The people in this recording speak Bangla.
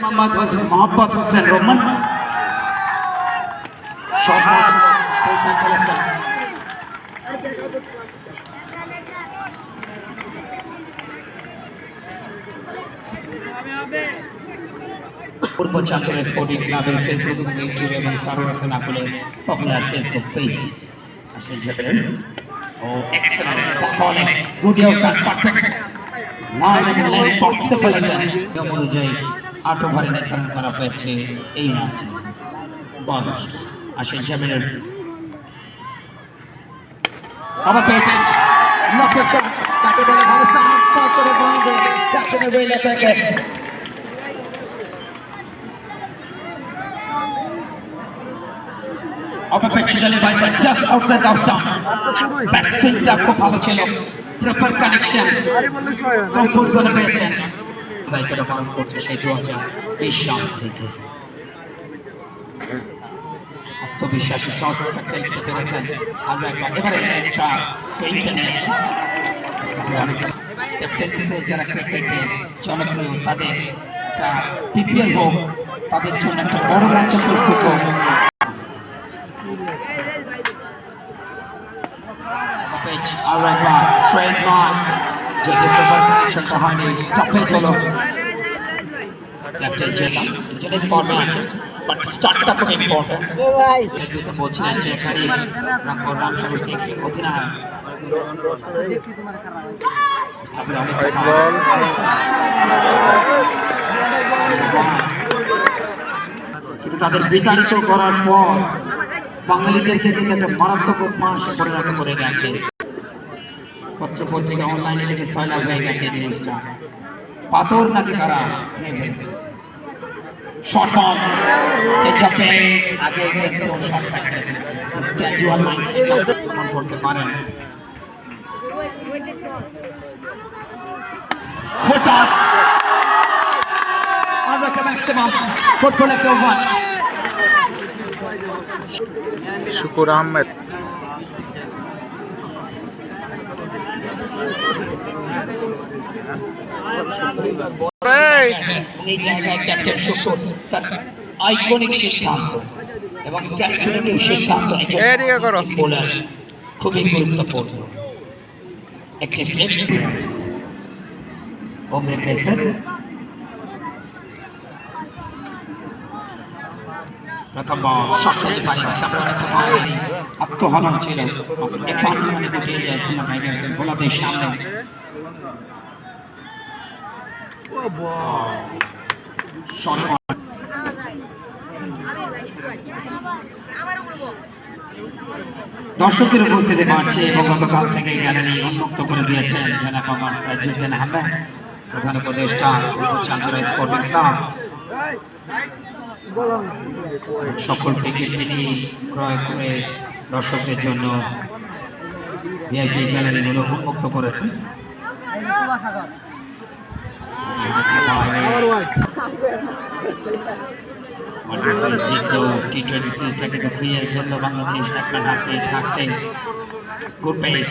মোহাম্মদ হোসেন রহমান পূর্বাঞ্চল স্পোর্টিং ক্লাবের ফেসবুক ইউটিউব এবং সার্ভার নাকুলের পপুলার ফেসবুক পেজ আসেন যাবেন ও excellent performance good you cut perfect line লেন বক্সে ফেলেছেন নিয়ম অনুযায়ী 8 ওভারে নির্ধারণ করা হয়েছে এই ম্যাচে বল আসেন যাবেন আবার পেয়েছেন লক্ষ্য তাকে বলে ভালো স্থান করে বন্ধ ক্যাপ্টেনের ওয়েলে থেকে অপেক্ষাশীল বাইটা জাস্ট আউটসাইড আউট ব্যাকস্পিনটা খুব ভালো ছিল প্রপার কানেকশন কমফোর্ট জোনে পেয়েছেন বাইকের পালন করছে সেই 2020 সাল থেকে আত্মবিশ্বাসী শটটা খেলতে পেরেছেন আমরা এবারে এক্সট্রা পেইন্টে নিয়েছেন ক্যাপ্টেন্সি যারা ক্রিকেটে জনপ্রিয় তাদের একটা পিপিএল হোক তাদের জন্য একটা বড় ম্যাচ প্রস্তুত হোক straight line jadi connection behind it top edge holo captain jeta jadi format but start টা খুব ইম্পর্টেন্ট যেটা তো বলছিলেন যে এখানে রাম সাগর টেক্সি অধিনা কিন্তু তাদের বিতাড়িত করার পর বাঙালিদের ক্ষেত্রে একটা মারাত্মক উপহাসে পরিণত করে গেছে পত্রপত্রিকা অনলাইনে থেকে সয়লাভ হয়ে গেছে জিনিসটা পাথর নাকি তারা খেয়ে ফেলছে শর্ট বল চেষ্টাতে আগে কিন্তু শর্ট ক্যাজুয়াল মাইন্ড করতে পারেন ফুটার আর একটা ম্যাক্সিমাম ফুটবল একটা ওভার শুকুর আহমেদ এই জায়গায় ক্যাপ্টেন শুকুর তার আইকনিক সিদ্ধান্ত এবং ক্যালকুলেটিভ সিদ্ধান্ত বোলার খুবই গুরুত্বপূর্ণ একটি স্টেপ ওমরে পেসার প্রথম বল সবচেয়ে পারি আত্মহনন ছিল একান্ন রানে গুটিয়ে যায় খুলনা টাইগার্সের বোলারদের সামনে দর্শকদের উপস্থিতি বাড়ছে এবং গতকাল থেকে গ্যালারি উন্মুক্ত করে দিয়েছেন জেলা কমার্স সাইজুদ্দিন আহমেদ প্রধান উপদেষ্টা পূর্বাঞ্চল স্পোর্টিং ক্লাব সকল টিকিট তিনি ক্রয় করে দর্শকদের জন্য ভিআইপি গ্যালারিগুলো উন্মুক্ত করেছেন টি-20 সিরিজ থেকে বাংলাদেশ একটা হাতে থাকতে গুড পেস